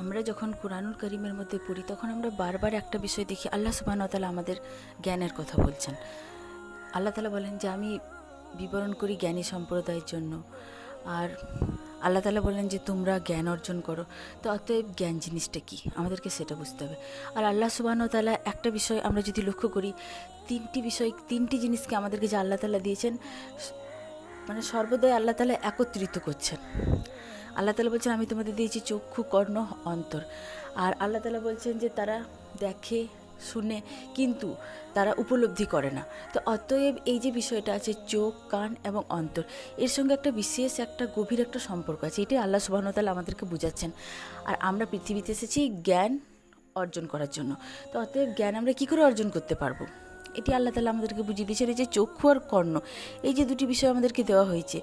আমরা যখন কুরআনুল কারীমের মধ্যে পড়ি তখন আমরা বারবার একটা বিষয় দেখি, আল্লাহ সুবহানাহু ওয়া তাআলা আমাদের জ্ঞানের কথা বলছেন। আল্লাহ তাআলা বলেন যে আমি বিবরণ করি জ্ঞানী সম্প্রদায়ের জন্য, আর আল্লাহ তাআলা বলেন যে তোমরা জ্ঞান অর্জন করো। তো অতএব জ্ঞান জিনিসটা কি, আমাদেরকে সেটা বুঝতে হবে। আর আল্লাহ সুবহানাহু ওয়া তাআলা একটা বিষয় আমরা যদি লক্ষ্য করি, তিনটি জিনিসকে আমাদেরকে যে আল্লাহ তাআলা দিয়েছেন, মানে সর্বদাই আল্লাহ তাআলা একত্রিত করছেন। আল্লাহ তাআলা বলছেন আমি তোমাদের দিয়েছি চক্ষু, কর্ণ, অন্তর। আর আল্লাহ তাআলা বলছেন যে তারা দেখে শুনে কিন্তু তারা উপলব্ধি করে না। তো অতএব এই যে বিষয়টা আছে চোখ, কান এবং অন্তর, এর সঙ্গে একটা বিশেষ একটা গভীর একটা সম্পর্ক আছে। এটাই আল্লাহ সুবহানাহু ওয়া তাআলা আমাদেরকে বোঝাচ্ছেন। আর আমরা পৃথিবীতে এসেছি জ্ঞান অর্জন করার জন্য। তো অতএব জ্ঞান আমরা কী করে অর্জন করতে পারবো, এটি আল্লাহ তাআলা আমাদেরকে বুঝিয়ে দিয়েছেন। এই যে চক্ষু আর কর্ণ, এই যে দুটি বিষয় আমাদেরকে দেওয়া হয়েছে,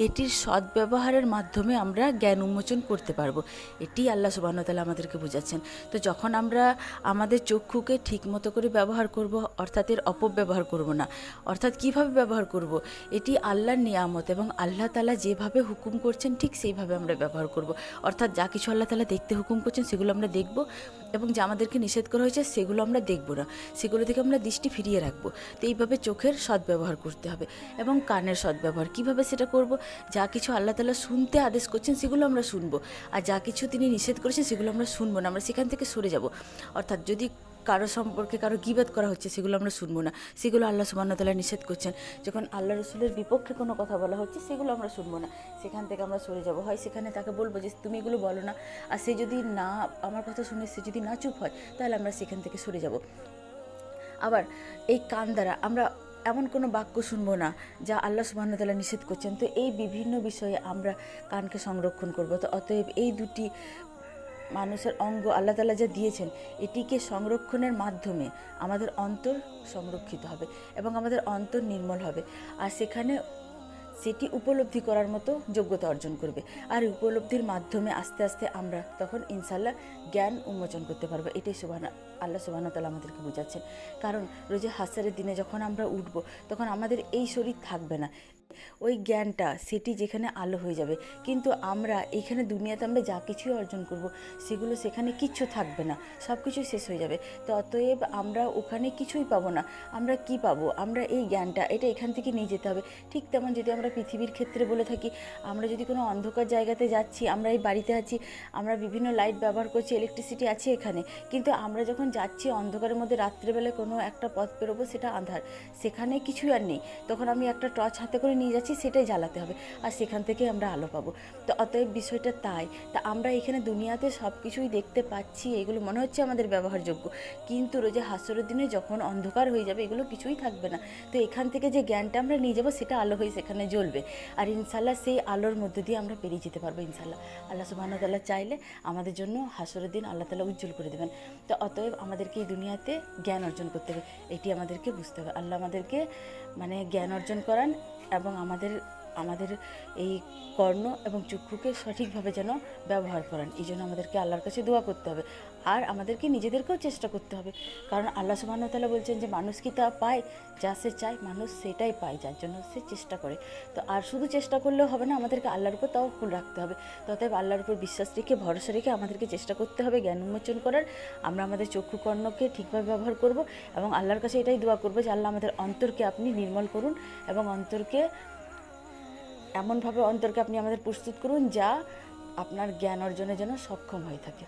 এটির সদ্ব্যবহারের মাধ্যমে আমরা জ্ঞান উন্মোচন করতে পারবো। এটি আল্লাহ সুবহানাহু ওয়া তাআলা আমাদেরকে বোঝাচ্ছেন। তো যখন আমরা আমাদের চক্ষুকে ঠিক মতো করে ব্যবহার করব, অর্থাৎ এর অপব্যবহার করব না। অর্থাৎ কিভাবে ব্যবহার করব, এটি আল্লাহর নিয়ামত এবং আল্লাহ তাআলা যেভাবে হুকুম করছেন ঠিক সেইভাবে আমরা ব্যবহার করব। অর্থাৎ যা কিছু আল্লাহ তাআলা দেখতে হুকুম করছেন সেগুলো আমরা দেখব, এবং যা আমাদেরকে নিষেধ করা হয়েছে সেগুলো আমরা দেখব না, সেগুলো থেকে আমরা দৃষ্টি ফিরিয়ে রাখবো। তো এইভাবে চোখের সদ্ব্যবহার করতে হবে। এবং কানের সদ্ব্যবহার কীভাবে সেটা করব, যা কিছু আল্লাহ তাআলা শুনতে আদেশ করছেন সেগুলো আমরা শুনবো, আর যা কিছু তিনি নিষেধ করেছেন সেগুলো আমরা শুনবো না, আমরা সেখান থেকে সরে যাব। অর্থাৎ যদি কারো সম্পর্কে কারো গীবত করা হচ্ছে সেগুলো আমরা শুনবো না, সেগুলো আল্লাহ সুবহানাহু ওয়া তাআলা নিষেধ করছেন। যখন আল্লাহ রসুলের বিপক্ষে কোনো কথা বলা হচ্ছে সেগুলো আমরা শুনবো না, সেখান থেকে আমরা সরে যাব। হয় সেখানে তাকে বলবো যে তুমি এগুলো বলো না, আর সে যদি না আমার কথা শুনে সে যদি না চুপ হয় তাহলে আমরা সেখান থেকে সরে যাব। আবার এই কান দ্বারা আমরা এমন কোনো বাক্য শুনবো না যা আল্লাহ সুবহানাহু ওয়া তাআলা নিষেধ করছেন। তো এই বিভিন্ন বিষয়ে আমরা কানকে সংরক্ষণ করব। তো অতএব এই দুটি মানুষের অঙ্গ আল্লাহ তাআলা যা দিয়েছেন, এটিকে সংরক্ষণের মাধ্যমে আমাদের অন্তর সংরক্ষিত হবে এবং আমাদের অন্তর নির্মল হবে, আর সেটি উপলব্ধি করার মতো যোগ্যতা অর্জন করবে। আর উপলব্ধির মাধ্যমে আস্তে আস্তে আমরা তখন ইনশাআল্লাহ জ্ঞান উন্মোচন করতে পারবো। এটাই আল্লাহ সুবহানাহু ওয়া তাআলা আমাদেরকে বোঝাচ্ছেন। কারণ রোজে হাসরের দিনে যখন আমরা উঠব তখন আমাদের এই শরীর থাকবে না, ওই জ্ঞানটা সেটি যেখানে আলো হয়ে যাবে। কিন্তু আমরা এখানে দুনিয়াতে আমরা যা কিছুই অর্জন করব সেগুলো সেখানে কিচ্ছু থাকবে না, সব কিছুই শেষ হয়ে যাবে। তো অতএব আমরা ওখানে কিছুই পাবো না। আমরা কি পাবো, আমরা এই জ্ঞানটা, এটা এখান থেকে নিয়ে যেতে হবে। ঠিক তেমন যদি আমরা পৃথিবীর ক্ষেত্রে বলে থাকি, আমরা যদি কোনো অন্ধকার জায়গাতে যাচ্ছি, আমরা এই বাড়িতে আছি, আমরা বিভিন্ন লাইট ব্যবহার করছি, ইলেকট্রিসিটি আছে এখানে, কিন্তু আমরা যখন যাচ্ছি অন্ধকারের মধ্যে, রাত্রেবেলায় কোনো একটা পথ পেরোবো, সেটা আঁধার, সেখানে কিছুই আর নেই, তখন আমি একটা টর্চ হাতে করে নিয়ে যাচ্ছি, সেটাই জ্বালাতে হবে, আর সেখান থেকে আমরা আলো পাবো। তো অতএব বিষয়টা তাই। তা আমরা এখানে দুনিয়াতে সব কিছুই দেখতে পাচ্ছি, এগুলো মনে হচ্ছে আমাদের ব্যবহারযোগ্য, কিন্তু রোজে হাসরের দিনে যখন অন্ধকার হয়ে যাবে এগুলো কিছুই থাকবে না। তো এখান থেকে যে জ্ঞানটা আমরা নিয়ে যাবো সেটা আলো হয়ে সেখানে জ্বলবে, আর ইনশাআল্লাহ সেই আলোর মধ্য দিয়ে আমরা পেরিয়ে যেতে পারবো ইনশাআল্লাহ। আল্লাহ সুবহানাহু ওয়া তাআলা চাইলে আমাদের জন্য হাসরের দিন আল্লাহ তাআলা উজ্জ্বল করে দেবেন। তো অতএব আমাদেরকে এই দুনিয়াতে জ্ঞান অর্জন করতে হবে, এটি আমাদেরকে বুঝতে হবে। আল্লাহ আমাদেরকে জ্ঞান অর্জন করান এবং আমাদের এই কর্ণ এবং চক্ষুকে সঠিকভাবে যেন ব্যবহার করেন। এই জন্য আমাদেরকে আল্লাহর কাছে দোয়া করতে হবে, আর আমাদেরকে নিজেদেরকেও চেষ্টা করতে হবে। কারণ আল্লাহ সুবহানাহু ওয়া তাআলা বলছেন যে মানুষ কি তা পায় যা সে চায়, মানুষ সেটাই পায় যার জন্য সে চেষ্টা করে। তো আর শুধু চেষ্টা করলেও হবে না, আমাদেরকে আল্লাহর উপর তাওয়াক্কুল রাখতে হবে। অতএব আল্লাহর উপর বিশ্বাস রেখে, ভরসা রেখে আমাদেরকে চেষ্টা করতে হবে জ্ঞান উন্মোচন করার। আমরা আমাদের চক্ষু কর্ণকে ঠিকভাবে ব্যবহার করব এবং আল্লাহর কাছে এটাই দোয়া করবো যে আল্লাহ আমাদের অন্তরকে আপনি নির্মল করুন এবং এমনভাবে অন্তরকে আপনি আমাদের প্রস্তুত করুন যা আপনার জ্ঞান অর্জনের জন্য সক্ষম হয়ে থাকে।